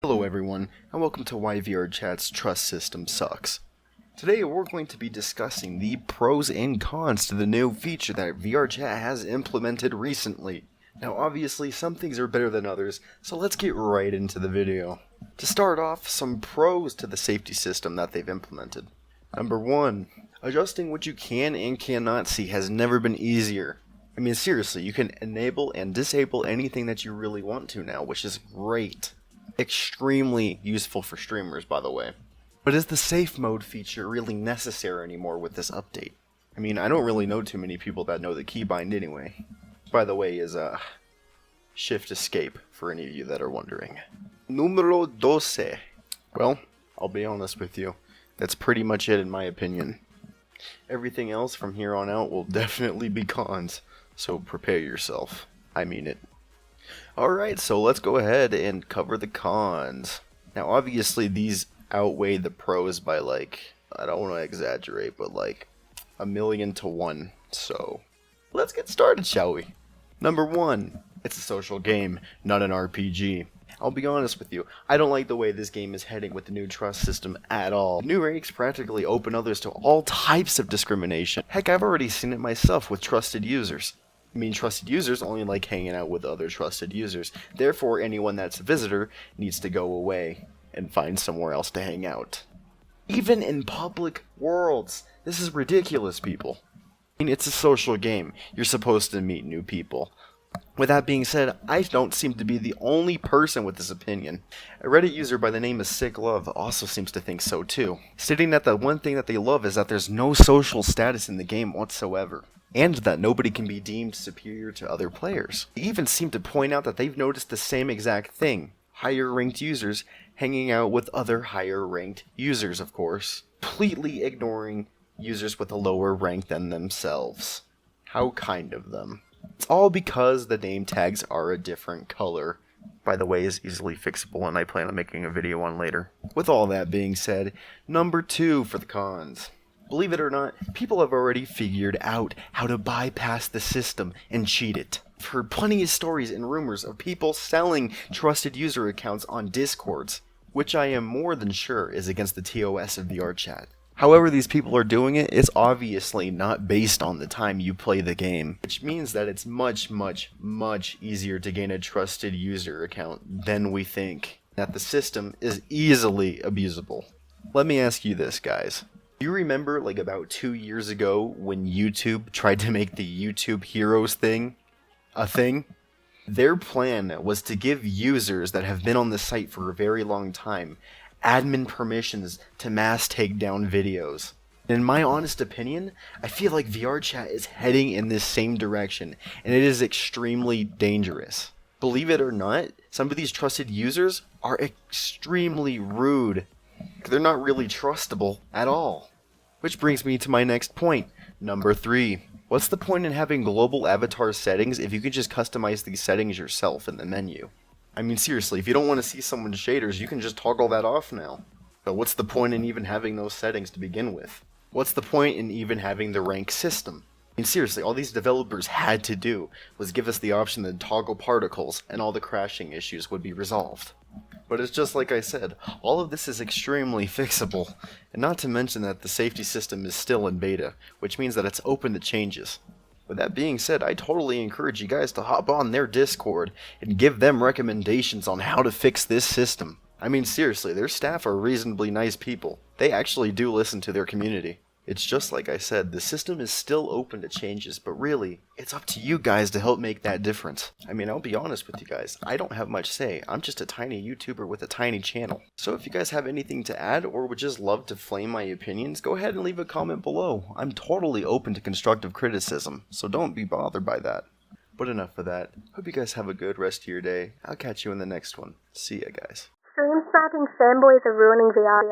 Hello everyone, and welcome to why VRChat's trust system sucks. Today we're going to be discussing the pros and cons to the new feature that VRChat has implemented recently. Now obviously some things are better than others, so let's get right into the video. To start off, some pros to the safety system that they've implemented. Number 1. Adjusting what you can and cannot see has never been easier. I mean seriously, you can enable and disable anything that you really want to now, which is great. Extremely useful for streamers, by the way. But is the safe mode feature really necessary anymore with this update? I mean, I don't really know too many people that know the keybind anyway. By the way, is Shift Escape, for any of you that are wondering. Numero 12. Well, I'll be honest with you. That's pretty much it in my opinion. Everything else from here on out will definitely be cons, so prepare yourself. I mean it. Alright, so let's go ahead and cover the cons. Now obviously these outweigh the pros by I don't want to exaggerate, but 1,000,000 to 1. So let's get started, shall we? Number 1, it's a social game, not an RPG. I'll be honest with you, I don't like the way this game is heading with the new trust system at all. New ranks practically open others to all types of discrimination. Heck, I've already seen it myself with trusted users. I mean, trusted users only like hanging out with other trusted users. Therefore, anyone that's a visitor needs to go away and find somewhere else to hang out. Even in public worlds. This is ridiculous, people. I mean, it's a social game. You're supposed to meet new people. With that being said, I don't seem to be the only person with this opinion. A Reddit user by the name of Sick Love also seems to think so too, stating that the one thing that they love is that there's no social status in the game whatsoever, and that nobody can be deemed superior to other players. They even seem to point out that they've noticed the same exact thing. Higher ranked users hanging out with other higher ranked users, of course, completely ignoring users with a lower rank than themselves. How kind of them. It's all because the name tags are a different color. By the way, is easily fixable and I plan on making a video on later. With all that being said, number 2 for the cons. Believe it or not, people have already figured out how to bypass the system and cheat it. I've heard plenty of stories and rumors of people selling trusted user accounts on Discords, which I am more than sure is against the TOS of VRChat. However these people are doing it, it's obviously not based on the time you play the game, which means that it's much easier to gain a trusted user account than we think. That the system is easily abusable. Let me ask you this, guys. Do you remember about 2 years ago when YouTube tried to make the YouTube Heroes thing a thing? Their plan was to give users that have been on the site for a very long time admin permissions to mass take down videos. In my honest opinion, I feel like VRChat is heading in this same direction, and it is extremely dangerous. Believe it or not, some of these trusted users are extremely rude. They're not really trustable at all. Which brings me to my next point, number 3. What's the point in having global avatar settings if you can just customize these settings yourself in the menu? I mean seriously, if you don't want to see someone's shaders, you can just toggle that off now. But what's the point in even having those settings to begin with? What's the point in even having the rank system? I mean seriously, all these developers had to do was give us the option to toggle particles and all the crashing issues would be resolved. But it's just like I said, all of this is extremely fixable, and not to mention that the safety system is still in beta, which means that it's open to changes. With that being said, I totally encourage you guys to hop on their Discord and give them recommendations on how to fix this system. I mean seriously, their staff are reasonably nice people. They actually do listen to their community. It's just like I said, the system is still open to changes, but really, it's up to you guys to help make that difference. I mean, I'll be honest with you guys, I don't have much say. I'm just a tiny YouTuber with a tiny channel. So if you guys have anything to add or would just love to flame my opinions, go ahead and leave a comment below. I'm totally open to constructive criticism, so don't be bothered by that. But enough of that. Hope you guys have a good rest of your day. I'll catch you in the next one. See ya, guys. Stream sniping fanboys are ruining VR.